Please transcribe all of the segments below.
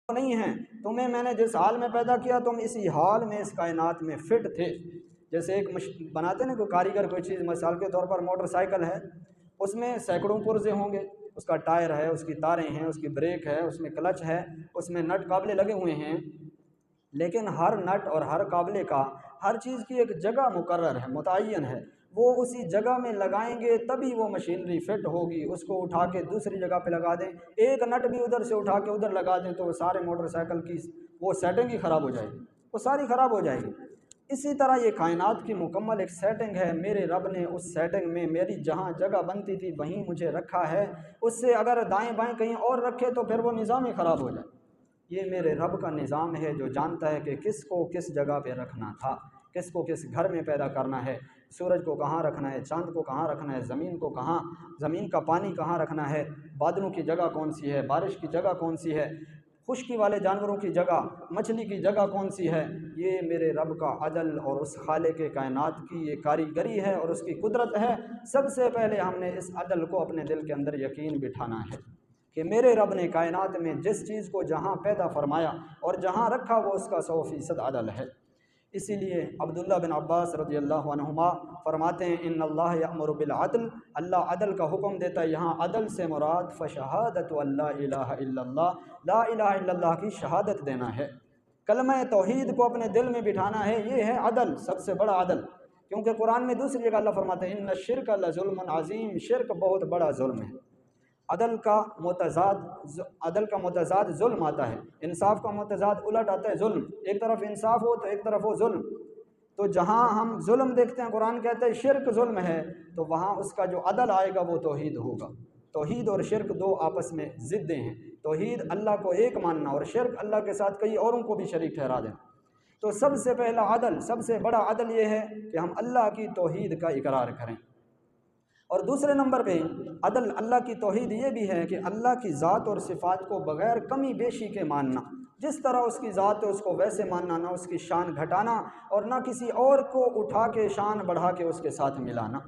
نہیں ہیں، تمہیں میں نے جس حال میں پیدا کیا تم اسی حال میں اس کائنات میں فٹ تھے۔ جیسے ایک بناتے ہیں نا کوئی کاریگر کوئی چیز، مثال کے طور پر موٹر سائیکل ہے، اس میں سینکڑوں پرزے ہوں گے، اس کا ٹائر ہے، اس کی تاریں ہیں، اس کی بریک ہے، اس میں کلچ ہے، اس میں نٹ قابلے لگے ہوئے ہیں، لیکن ہر نٹ اور ہر قابلے کا ہر چیز کی ایک جگہ مقرر ہے، متعین ہے، وہ اسی جگہ میں لگائیں گے تبھی وہ مشینری فٹ ہوگی۔ اس کو اٹھا کے دوسری جگہ پہ لگا دیں، ایک نٹ بھی ادھر سے اٹھا کے ادھر لگا دیں تو وہ سارے موٹر سائیکل کی وہ سیٹنگ ہی خراب ہو جائے گی، وہ ساری خراب ہو جائے گی۔ اسی طرح یہ کائنات کی مکمل ایک سیٹنگ ہے، میرے رب نے اس سیٹنگ میں میری جہاں جگہ بنتی تھی وہیں مجھے رکھا ہے، اس سے اگر دائیں بائیں کہیں اور رکھے تو پھر وہ نظام ہی خراب ہو جائے۔ یہ میرے رب کا نظام ہے جو جانتا ہے کہ کس کو کس جگہ پہ رکھنا تھا، کس کو کس گھر میں پیدا کرنا ہے، سورج کو کہاں رکھنا ہے، چاند کو کہاں رکھنا ہے، زمین کو کہاں، زمین کا پانی کہاں رکھنا ہے، بادلوں کی جگہ کون سی ہے، بارش کی جگہ کون سی ہے، خشکی والے جانوروں کی جگہ، مچھلی کی جگہ کون سی ہے۔ یہ میرے رب کا عدل اور اس خالق کائنات کی یہ کاریگری ہے اور اس کی قدرت ہے۔ سب سے پہلے ہم نے اس عدل کو اپنے دل کے اندر یقین بٹھانا ہے کہ میرے رب نے کائنات میں جس چیز کو جہاں پیدا فرمایا اور جہاں رکھا وہ اس کا 100% عدل ہے۔ اسی لیے عبداللہ بن عباس رضی اللہ عنہما فرماتے ہیں ان اللہ یأمر بالعدل، اللہ عدل کا حکم دیتا ہے، یہاں عدل سے مراد فشہادت اللہ الہ الا اللہ، لا الہ الا اللہ کی شہادت دینا ہے، کلمہ توحید کو اپنے دل میں بٹھانا ہے، یہ ہے عدل، سب سے بڑا عدل۔ کیونکہ قرآن میں دوسری جگہ اللہ فرماتے ہیں ان الشرک لظلم عظیم، شرک بہت بڑا ظلم ہے۔ عدل کا متضاد ظلم آتا ہے، انصاف کا متضاد الٹ آتا ہے ظلم، ایک طرف انصاف ہو تو ایک طرف ہو ظلم۔ تو جہاں ہم ظلم دیکھتے ہیں قرآن کہتا ہے شرک ظلم ہے، تو وہاں اس کا جو عدل آئے گا وہ توحید ہوگا۔ توحید اور شرک دو آپس میں ضدیں ہیں، توحید اللہ کو ایک ماننا اور شرک اللہ کے ساتھ کئی اوروں کو بھی شریک ٹھہرا دینا۔ تو سب سے پہلا عدل، سب سے بڑا عدل یہ ہے کہ ہم اللہ کی توحید کا اقرار کریں، اور دوسرے نمبر پہ عدل اللہ کی توحید یہ بھی ہے کہ اللہ کی ذات اور صفات کو بغیر کمی بیشی کے ماننا، جس طرح اس کی ذات ہے اس کو ویسے ماننا، نہ اس کی شان گھٹانا اور نہ کسی اور کو اٹھا کے شان بڑھا کے اس کے ساتھ ملانا۔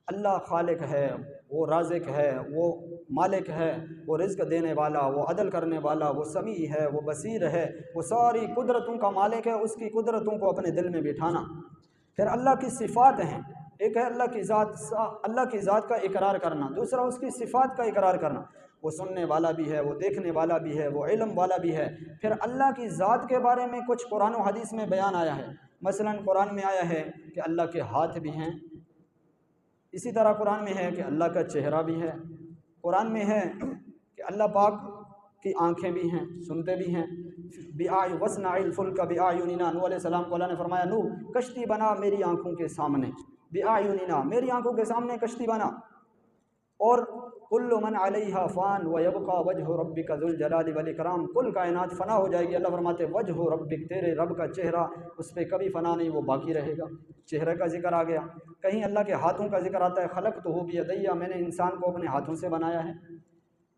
اللہ خالق ہے، وہ رازق ہے، وہ مالک ہے، وہ رزق دینے والا، وہ عدل کرنے والا، وہ سمیع ہے، وہ بصیر ہے، وہ ساری قدرتوں کا مالک ہے، اس کی قدرتوں کو اپنے دل میں بٹھانا۔ پھر اللہ کی صفات ہیں، ایک ہے اللہ کی ذات، اللہ کی ذات کا اقرار کرنا، دوسرا اس کی صفات کا اقرار کرنا، وہ سننے والا بھی ہے، وہ دیکھنے والا بھی ہے، وہ علم والا بھی ہے۔ پھر اللہ کی ذات کے بارے میں کچھ قرآن و حدیث میں بیان آیا ہے، مثلا قرآن میں آیا ہے کہ اللہ کے ہاتھ بھی ہیں، اسی طرح قرآن میں ہے کہ اللہ کا چہرہ بھی ہے، قرآن میں ہے کہ اللہ پاک کی آنکھیں بھی ہیں، سنتے بھی ہیں۔ وَاصْنَعِ الْفُلْكَ بِأَعْيُنِنَا، نوح علیہ السلام کو اللہ نے فرمایا نوح کشتی بنا میری آنکھوں کے سامنے، بِأَعْيُنِنَا میری آنکھوں کے سامنے کشتی بنا۔ اور کل من علیہا فان ویبقى وجہ ربک ذو الجلال والاکرام، کل کائنات فنا ہو جائے گی، اللہ فرماتے وجہ ربک، تیرے رب کا چہرہ اس پہ کبھی فنا نہیں، وہ باقی رہے گا۔ چہرے کا ذکر آ گیا، کہیں اللہ کے ہاتھوں کا ذکر آتا ہے خلقتہ بیدی، میں نے انسان کو اپنے ہاتھوں سے بنایا ہے۔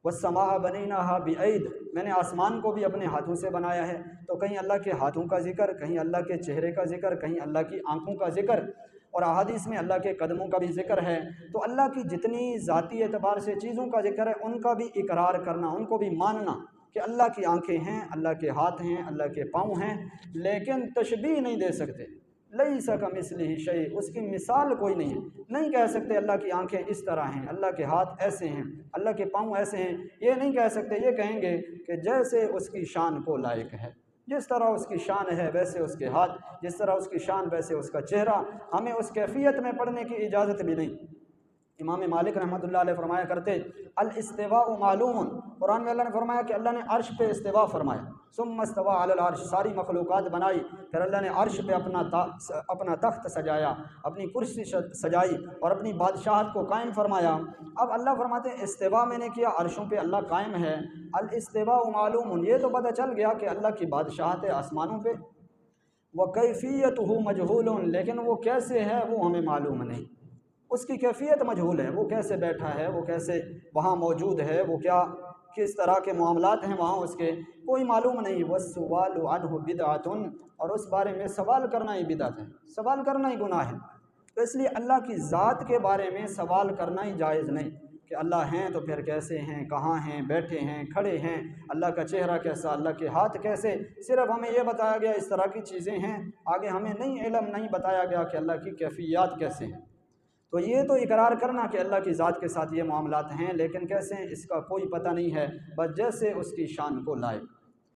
والسماء بنیناها بعید، میں نے آسمان کو بھی اپنے ہاتھوں سے بنایا ہے۔ تو کہیں اللہ کے ہاتھوں کا ذکر، کہیں اللہ کے چہرے کا ذکر، کہیں اللہ کی آنکھوں کا ذکر، اور احادیث میں اللہ کے قدموں کا بھی ذکر ہے۔ تو اللہ کی جتنی ذاتی اعتبار سے چیزوں کا ذکر ہے ان کا بھی اقرار کرنا، ان کو بھی ماننا کہ اللہ کی آنکھیں ہیں، اللہ کے ہاتھ ہیں، اللہ کے پاؤں ہیں، لیکن تشبیہ نہیں دے سکتے۔ لیس کمثلہ شیء، اس کی مثال کوئی نہیں ہے، نہیں کہہ سکتے اللہ کی آنکھیں اس طرح ہیں، اللہ کے ہاتھ ایسے ہیں، اللہ کے پاؤں ایسے ہیں، یہ نہیں کہہ سکتے۔ یہ کہیں گے کہ جیسے اس کی شان کو لائق ہے، جس طرح اس کی شان ہے ویسے اس کے ہاتھ، جس طرح اس کی شان ویسے اس کا چہرہ، ہمیں اس کیفیت میں پڑھنے کی اجازت بھی نہیں۔ امام مالک رحمۃ اللہ علیہ فرمایا کرتے الاستواء معلوم، قرآن میں اللہ نے فرمایا کہ اللہ نے عرش پہ استوا فرمایا، ثم استوى علی العرش، ساری مخلوقات بنائی، پھر اللہ نے عرش پہ اپنا تخت سجایا، اپنی کرسی سجائی اور اپنی بادشاہت کو قائم فرمایا۔ اب اللہ فرماتے ہیں استوا میں نے کیا، عرشوں پہ اللہ قائم ہے، الاستواء معلوم، یہ تو پتہ چل گیا کہ اللہ کی بادشاہت ہے آسمانوں پہ، وَكَيْفِيَّتُهُ مَجْهُولٌ، لیکن وہ کیسے ہے وہ ہمیں معلوم نہیں، اس کی کیفیت مجہول ہے، وہ کیسے بیٹھا ہے، وہ کیسے وہاں موجود ہے، وہ کس طرح کے معاملات ہیں وہاں اس کے کوئی معلوم نہیں۔ وَالسُّؤَالُ عَنْهُ بِدْعَةٌ، اور اس بارے میں سوال کرنا ہی بدعت ہے، سوال کرنا ہی گناہ ہے۔ تو اس لیے اللہ کی ذات کے بارے میں سوال کرنا ہی جائز نہیں کہ اللہ ہیں تو پھر کیسے ہیں، کہاں ہیں، بیٹھے ہیں، کھڑے ہیں، اللہ کا چہرہ کیسا، اللہ کے ہاتھ کیسے، صرف ہمیں یہ بتایا گیا اس طرح کی چیزیں ہیں، آگے ہمیں علم نہیں بتایا گیا کہ اللہ کی کیفیات کیسے ہیں۔ تو یہ تو اقرار کرنا کہ اللہ کی ذات کے ساتھ یہ معاملات ہیں، لیکن کیسے ہیں اس کا کوئی پتہ نہیں ہے، بس جیسے اس کی شان کو لائق۔